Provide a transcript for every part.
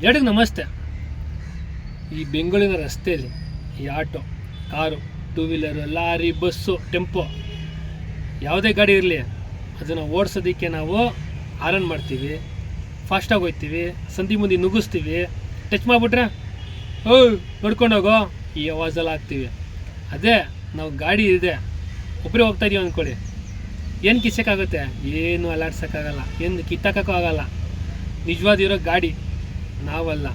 ಎರಡಿಗೆ ನಮಸ್ತೆ. ಈ ಬೆಂಗಳೂರಿನ ರಸ್ತೆಯಲ್ಲಿ ಈ auto, car, two wheeler, lorry, bus, tempo ಯಾವುದೇ ಗಾಡಿ ಇರಲಿ ಅದನ್ನು ಓಡಿಸೋದಕ್ಕೆ ನಾವು ಆರನ್ ಮಾಡ್ತೀವಿ, ಫಾಸ್ಟಾಗಿ ಹೋಗ್ತೀವಿ, ಸಂಧಿ ಮುಂದೆ ನುಗ್ಗಿಸ್ತೀವಿ. ಟಚ್ ಮಾಡಿಬಿಟ್ರೆ ನೋಡ್ಕೊಂಡೋಗೋ ಈ ಆವಾಜೆಲ್ಲ ಹಾಕ್ತೀವಿ. ಅದೇ ನಾವು ಗಾಡಿ ಇದೆ ಒಬ್ಬರೇ ಹೋಗ್ತಾ ಇದೀವಿ ಅಂದ್ಕೊಳ್ಳಿ, ಏನು ಕಿಸೋಕ್ಕಾಗುತ್ತೆ? ಏನು ಅಲ್ಲಾಡ್ಸೋಕ್ಕಾಗಲ್ಲ, ಏನು ಕಿತ್ತಾಕೋಕ್ಕೂ ಆಗಲ್ಲ. ನಿಜವಾದಿರೋ ಗಾಡಿ ನಾವಲ್ಲ.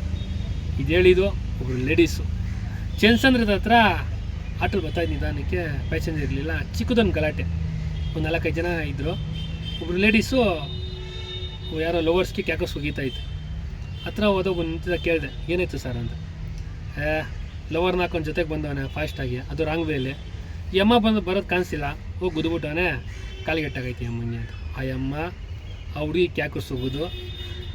ಇದು ಹೇಳಿದ್ದು ಒಬ್ಬರು ಲೇಡೀಸು ಚೆನ್ಸಂದ್ರದ ಹತ್ರ ಆಟೋಲ್ಲಿ ಬರ್ತಾಯಿದ್ದು ನಿಧಾನಕ್ಕೆ, ಪ್ಯಾಸೆಂಜರ್ ಇರಲಿಲ್ಲ, ಚಿಕ್ಕದೊಂದು ಗಲಾಟೆ, ಒಂದು 4-5 ಜನ ಇದ್ದರು. ಒಬ್ಬರು ಲೇಡೀಸು ಯಾರೋ ಲವರ್ಸ್ಗೆ ಕ್ಯಾಕಸ್ ಹೋಗಿತಾಯಿತ್ತು. ಹತ್ರ ಹೋದೊಬ್ಬ ನಿಂತಿದ್ದ, ಕೇಳಿದೆ ಏನಾಯ್ತು ಸರ್ ಅಂತ. ಲವರ್ನ ಹಾಕೊಂಡು ಜೊತೆಗೆ ಬಂದವನೇ ಫಾಸ್ಟಾಗಿ, ಅದು ರಾಂಗ್ ವೇಲಿ. ಈ ಅಮ್ಮ ಬರೋದು ಕಾಣಿಸಿಲ್ಲ, ಹೋಗಿ ಗುದ್ದುಬಿಟ್ಟವನೇ, ಕಾಲಿಗೆಟ್ಟಾಗೈತಿ ಅಮ್ಮಂಗೆ ಅಂತ. ಆ ಅಮ್ಮ ಆ ಹುಡುಗಿ ಕ್ಯಾಕಸ್ ಹೋಗೋದು,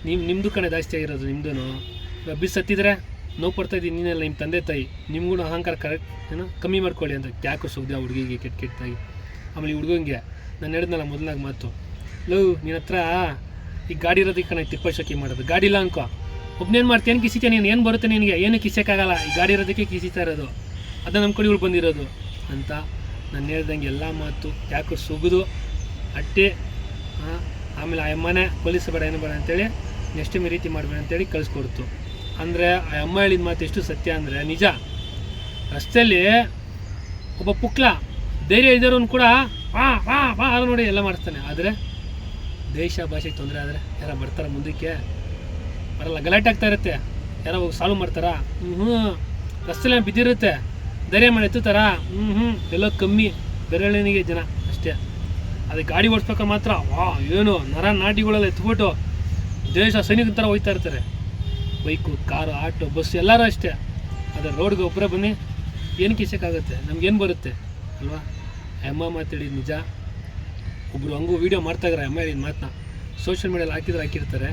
ನಿಮ್ಮದು ಕಣೆ ಜಾಸ್ತಿ ಆಗಿರೋದು, ನಿಮ್ಮದು ಬಿಸ್ ಹತ್ತಿದ್ರೆ ನೋವು ಪಡ್ತಾಯಿದ್ದೀನಿ, ನೀನೆಲ್ಲ ನಿಮ್ಮ ತಂದೆ ತಾಯಿ, ನಿಮ್ಗೂ ಅಹಂಕಾರ ಕರೆಕ್ಟ್ ಏನೋ ಕಮ್ಮಿ ಮಾಡ್ಕೊಳ್ಳಿ ಅಂತ ಕ್ಯಾಕಸ್ ಹೋಗಿದೆ ಆ ಹುಡುಗಿಗೆ ಕೆಟ್ಟಾಗಿ. ಆಮೇಲೆ ಈ ಹುಡುಗಂಗೆ ನಾನು ಹೇಳಿದ್ನಲ್ಲ ಮೊದಲಾಗ ಮಾತು, ನಿನ್ನ ಹತ್ರ ಈ ಗಾಡಿ ಇರೋದಕ್ಕೆ ಕಣ ತಿಪ್ಪಶೋಕಿ ಮಾಡೋದು, ಗಾಡಿ ಇಲ್ಲ ಅನ್ಕೋ, ಒಬ್ಬನೇನು ಮಾಡ್ತೀನಿ, ಏನು ಕಿಸಿತೀಯ ನೀನು, ಏನು ಬರುತ್ತೆ ನಿನಗೆ, ಏನು ಕಿಸೋಕ್ಕಾಗಲ್ಲ, ಈ ಗಾಡಿ ಇರೋದಕ್ಕೆ ಕಿಸಿತಾ ಇರೋದು, ಅದನ್ನು ನಮ್ಮ ಕಡೆ ಇವಳು ಬಂದಿರೋದು ಅಂತ ನಾನು ಹೇಳ್ದಂಗೆ ಎಲ್ಲ ಮಾತು ಕ್ಯಾಕಸ್ ಸುಗಿದು ಅಟ್ಟೆ. ಆಮೇಲೆ ಆ ಅಮ್ಮನೇ ಪೊಲೀಸ್ ಬೇಡ ಏನು ಬೇಡ ಅಂತೇಳಿ, ನೆಕ್ಸ್ಟ್ ಟೈಮ್ ಈ ರೀತಿ ಮಾಡಬೇಡ ಅಂತೇಳಿ ಕಳಿಸ್ಕೊಡ್ತು. ಅಂದರೆ ಆ ಅಮ್ಮ ಹೇಳಿದ ಮಾತು ಎಷ್ಟು ಸತ್ಯ ಅಂದರೆ ನಿಜ. ರಸ್ತೆಯಲ್ಲಿ ಒಬ್ಬ ಪುಕ್ಲ ಧೈರ್ಯ ಇದ್ದವ್ರನ್ನು ಕೂಡ ಬಾ ಅದು ನೋಡಿ ಎಲ್ಲ ಮಾಡಿಸ್ತಾನೆ. ಆದರೆ ದೇಶ ಭಾಷೆಗೆ ತೊಂದರೆ ಆದರೆ ಯಾರೋ ಬರ್ತಾರೆ ಮುಂದಕ್ಕೆ ಬರಲ್ಲ, ಗಲಾಟೆ ಆಗ್ತಾ ಇರುತ್ತೆ, ಯಾರೋ ಹೋಗಿ ಸಾಲ್ವ್ ಮಾಡ್ತಾರಾ, ರಸ್ತೆಲ್ಲ ಬಿದ್ದಿರುತ್ತೆ, ಧೈರ್ಯ ಮಾಡಿ ಎತ್ತುತ್ತಾರ, ಎಲ್ಲೋ ಕಮ್ಮಿ, ಬೆರಳಿನಿಗೆ ಜನ ಅಷ್ಟೇ. ಅದೇ ಗಾಡಿ ಓಡಿಸ್ಬೇಕಾದ್ರೆ ಮಾತ್ರ ಏನು ನಾಟಿಗಳೆಲ್ಲ ಎತ್ಬಿಟ್ಟು ದೇಶ ಸೈನಿಕರ ಥರ ಹೋಗ್ತಾ ಇರ್ತಾರೆ. ಬೈಕು, ಕಾರು, ಆಟೋ, ಬಸ್ಸು ಎಲ್ಲರೂ ಅಷ್ಟೇ. ಅದೇ ರೋಡ್ಗೆ ಒಬ್ಬರೇ ಬನ್ನಿ, ಏನು ಕಿಸೋಕ್ಕಾಗುತ್ತೆ, ನಮ್ಗೇನು ಬರುತ್ತೆ ಅಲ್ವಾ? ಅಮ್ಮ ಮಾತಾಡಿದ್ದು ನಿಜ. ಒಬ್ಬರು ಹಂಗೂ ವೀಡಿಯೋ ಮಾಡ್ತಾಯಿದ್ದಾರೆ ಅಮ್ಮ ಹೇಳಿದ ಮಾತನ್ನ, ಸೋಷಿಯಲ್ ಮೀಡಿಯಲ್ಲಿ ಹಾಕಿರ್ತಾರೆ.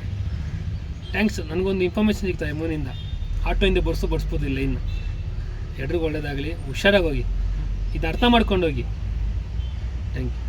ಥ್ಯಾಂಕ್ಸ್, ನನಗೊಂದು ಇನ್ಫಾರ್ಮೇಷನ್ ಸಿಗ್ತಾವೆ ಅಮ್ಮನಿಂದ. ಆಟೋಯಿಂದ ಬಡಿಸ್ಬೋದಿಲ್ಲ ಇನ್ನು. ಎಲ್ರಿಗೂ ಒಳ್ಳೇದಾಗಲಿ, ಹುಷಾರಾಗಿ ಹೋಗಿ, ಇದು ಅರ್ಥ ಮಾಡ್ಕೊಂಡೋಗಿ. Thank you.